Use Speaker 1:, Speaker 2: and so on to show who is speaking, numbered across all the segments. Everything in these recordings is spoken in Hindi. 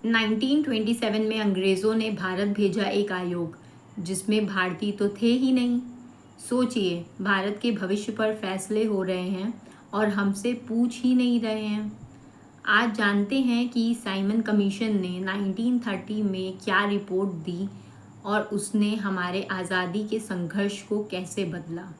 Speaker 1: 1927 में अंग्रेज़ों ने भारत भेजा एक आयोग जिसमें भारतीय तो थे ही नहीं। सोचिए, भारत के भविष्य पर फैसले हो रहे हैं और हमसे पूछ ही नहीं रहे हैं। आज जानते हैं कि साइमन कमीशन ने 1930 में क्या रिपोर्ट दी और उसने हमारे आज़ादी के संघर्ष को कैसे बदला।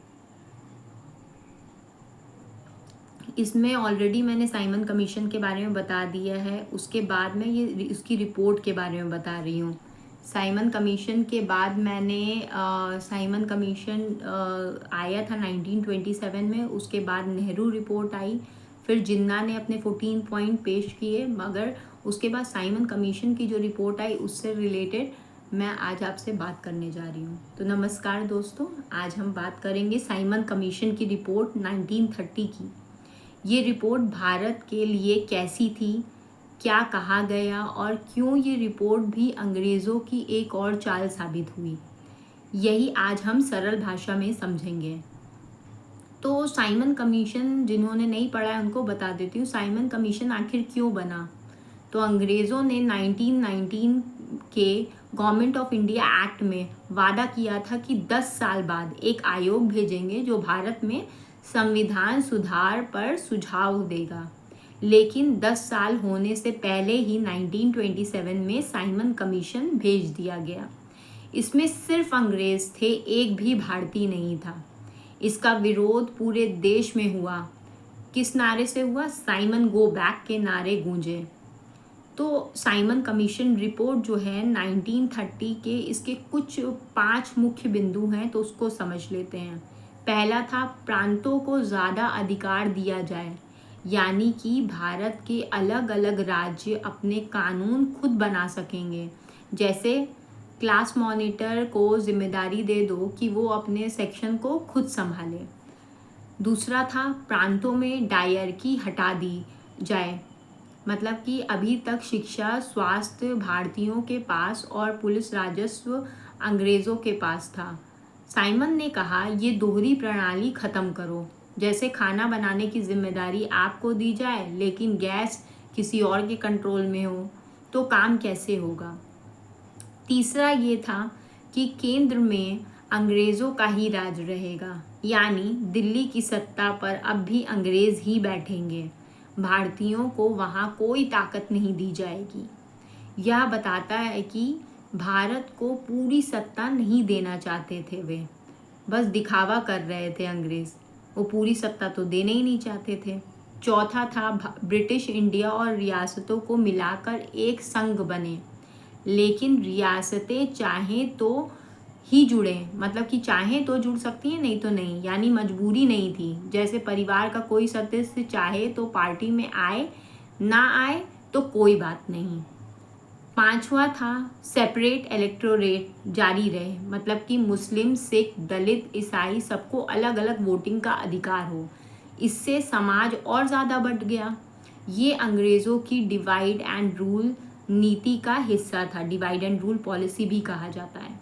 Speaker 1: इसमें ऑलरेडी मैंने साइमन कमीशन के बारे में बता दिया है। उसके बाद मैं ये उसकी रिपोर्ट के बारे में बता रही हूँ। साइमन कमीशन के बाद मैंने साइमन कमीशन आया था 1927 में। उसके बाद नेहरू रिपोर्ट आई, फिर जिन्ना ने अपने 14 पॉइंट पेश किए। मगर उसके बाद साइमन कमीशन की जो रिपोर्ट आई उससे रिलेटेड मैं आज आपसे बात करने जा रही हूँ। तो नमस्कार दोस्तों, आज हम बात करेंगे साइमन कमीशन की रिपोर्ट 1930 की। ये रिपोर्ट भारत के लिए कैसी थी, क्या कहा गया और क्यों ये रिपोर्ट भी अंग्रेज़ों की एक और चाल साबित हुई, यही आज हम सरल भाषा में समझेंगे। तो साइमन कमीशन जिन्होंने नहीं पढ़ा है उनको बता देती हूँ, साइमन कमीशन आखिर क्यों बना। तो अंग्रेज़ों ने 1919 के गवर्नमेंट ऑफ इंडिया एक्ट में वादा किया था कि 10 साल बाद एक आयोग भेजेंगे जो भारत में संविधान सुधार पर सुझाव देगा। लेकिन 10 साल होने से पहले ही 1927 में साइमन कमीशन भेज दिया गया। इसमें सिर्फ अंग्रेज थे, एक भी भारतीय नहीं था। इसका विरोध पूरे देश में हुआ। किस नारे से हुआ? साइमन गो बैक के नारे गूंजे। तो साइमन कमीशन रिपोर्ट जो है 1930 के, इसके कुछ 5 मुख्य बिंदु हैं, तो उसको समझ लेते हैं। पहला था प्रांतों को ज़्यादा अधिकार दिया जाए, यानी कि भारत के अलग अलग राज्य अपने कानून खुद बना सकेंगे। जैसे क्लास मॉनिटर को जिम्मेदारी दे दो कि वो अपने सेक्शन को खुद संभाले। दूसरा था प्रांतों में डायरकी हटा दी जाए, मतलब कि अभी तक शिक्षा स्वास्थ्य भारतीयों के पास और पुलिस राजस्व अंग्रेज़ों के पास था। साइमन ने कहा ये दोहरी प्रणाली ख़त्म करो, जैसे खाना बनाने की जिम्मेदारी आपको दी जाए लेकिन गैस किसी और के कंट्रोल में हो, तो काम कैसे होगा। तीसरा ये था कि केंद्र में अंग्रेज़ों का ही राज रहेगा, यानी दिल्ली की सत्ता पर अब भी अंग्रेज़ ही बैठेंगे। भारतीयों को वहाँ कोई ताकत नहीं दी जाएगी। यह बताता है कि भारत को पूरी सत्ता नहीं देना चाहते थे, वे बस दिखावा कर रहे थे अंग्रेज़, वो पूरी सत्ता तो देने ही नहीं चाहते थे। चौथा था ब्रिटिश इंडिया और रियासतों को मिलाकर एक संघ बने, लेकिन रियासतें चाहें तो ही जुड़े, मतलब कि चाहें तो जुड़ सकती हैं, नहीं तो नहीं, यानी मजबूरी नहीं थी। जैसे परिवार का कोई सदस्य चाहे तो पार्टी में आए, ना आए तो कोई बात नहीं। पांचवा था सेपरेट इलेक्टोरेट जारी रहे, मतलब कि मुस्लिम सिख दलित ईसाई सबको अलग अलग वोटिंग का अधिकार हो। इससे समाज और ज़्यादा बढ़ गया। ये अंग्रेज़ों की डिवाइड एंड रूल नीति का हिस्सा था, डिवाइड एंड रूल पॉलिसी भी कहा जाता है।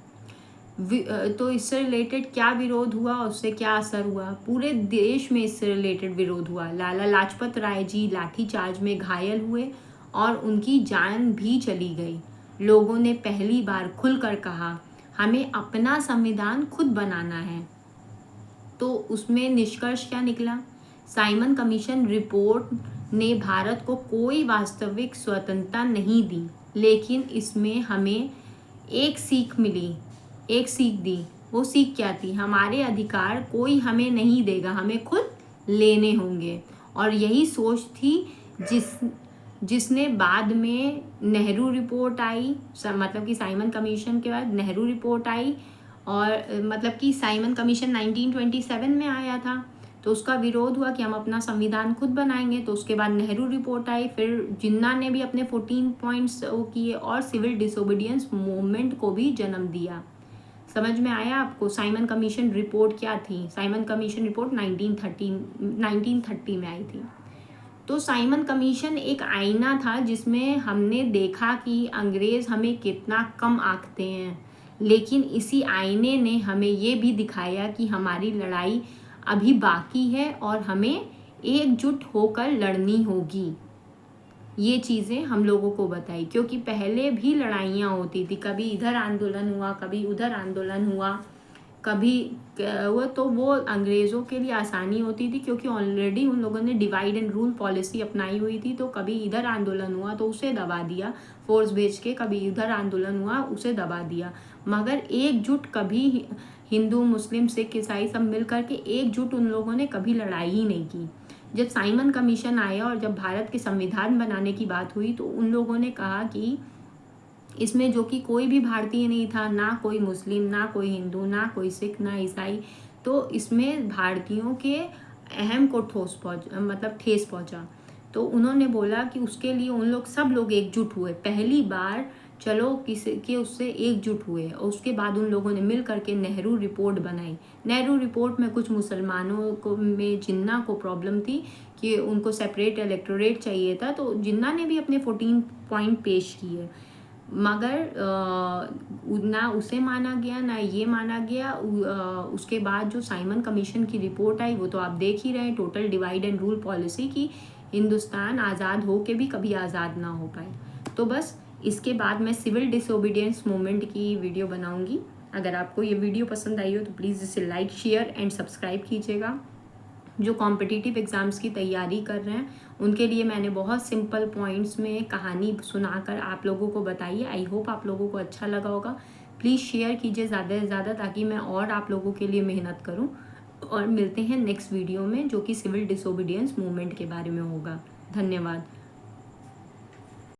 Speaker 1: तो इससे रिलेटेड क्या विरोध हुआ, उससे क्या असर हुआ, पूरे देश में इससे रिलेटेड विरोध हुआ। लाला लाजपत राय जी लाठीचार्ज में घायल हुए और उनकी जान भी चली गई। लोगों ने पहली बार खुलकर कहा हमें अपना संविधान खुद बनाना है। तो उसमें निष्कर्ष क्या निकला? साइमन कमीशन रिपोर्ट ने भारत को कोई वास्तविक स्वतंत्रता नहीं दी, लेकिन इसमें हमें एक सीख मिली, एक सीख दी। वो सीख क्या थी? हमारे अधिकार कोई हमें नहीं देगा, हमें खुद लेने होंगे। और यही सोच थी जिसने बाद में नेहरू रिपोर्ट आई, मतलब कि साइमन कमीशन के बाद नेहरू रिपोर्ट आई। और मतलब कि साइमन कमीशन 1927 में आया था, तो उसका विरोध हुआ कि हम अपना संविधान खुद बनाएंगे। तो उसके बाद नेहरू रिपोर्ट आई, फिर जिन्ना ने भी अपने 14 पॉइंट्स वो किए और सिविल डिसोबीडियंस मूवमेंट को भी जन्म दिया। समझ में आया आपको? साइमन कमीशन रिपोर्ट क्या थी? साइमन कमीशन रिपोर्ट 1930 में आई थी। तो साइमन कमीशन एक आईना था जिसमें हमने देखा कि अंग्रेज़ हमें कितना कम आंकते हैं, लेकिन इसी आईने ने हमें ये भी दिखाया कि हमारी लड़ाई अभी बाकी है और हमें एकजुट होकर लड़नी होगी। ये चीज़ें हम लोगों को बताई, क्योंकि पहले भी लड़ाइयाँ होती थी, कभी इधर आंदोलन हुआ, कभी उधर आंदोलन हुआ, कभी वो तो वो अंग्रेज़ों के लिए आसानी होती थी, क्योंकि ऑलरेडी उन लोगों ने डिवाइड एंड रूल पॉलिसी अपनाई हुई थी। तो कभी इधर आंदोलन हुआ तो उसे दबा दिया फोर्स भेज के, कभी इधर आंदोलन हुआ उसे दबा दिया, मगर एकजुट कभी हिंदू मुस्लिम सिख ईसाई सब मिल करके एकजुट उन लोगों ने कभी लड़ाई ही नहीं की। जब साइमन कमीशन आया और जब भारत के संविधान बनाने की बात हुई तो उन लोगों ने कहा कि इसमें जो कि कोई भी भारतीय नहीं था, ना कोई मुस्लिम, ना कोई हिंदू, ना कोई सिख, ना ईसाई, तो इसमें भारतीयों के अहम को ठेस पहुंचा। तो उन्होंने बोला कि उसके लिए उन लोग सब लोग एकजुट हुए, पहली बार चलो किसी के उससे एकजुट हुए, और उसके बाद उन लोगों ने मिल करके नेहरू रिपोर्ट बनाई। नेहरू रिपोर्ट में कुछ मुसलमानों को में जिन्ना को प्रॉब्लम थी कि उनको सेपरेट इलेक्टोरेट चाहिए था, तो जिन्ना ने भी अपने 14 पॉइंट पेश किए, मगर ना उसे माना गया ना ये माना गया। उसके बाद जो साइमन कमीशन की रिपोर्ट आई वो तो आप देख ही रहे हैं, total divide and rule policy की हिंदुस्तान आज़ाद हो के भी कभी आज़ाद ना हो पाए। तो बस इसके बाद मैं सिविल डिसोबीडियंस मूवमेंट की वीडियो बनाऊंगी। अगर आपको ये वीडियो पसंद आई हो तो प्लीज़ इसे लाइक शेयर एंड सब्सक्राइब कीजिएगा। जो कॉम्पिटिटिव एग्ज़ाम्स की तैयारी कर रहे हैं उनके लिए मैंने बहुत सिंपल पॉइंट्स में कहानी सुनाकर आप लोगों को बताई है। आई होप आप लोगों को अच्छा लगा होगा। प्लीज़ शेयर कीजिए ज़्यादा से ज़्यादा, ताकि मैं और आप लोगों के लिए मेहनत करूं। और मिलते हैं नेक्स्ट वीडियो में जो कि सिविल डिसोबीडियंस मूवमेंट के बारे में होगा। धन्यवाद।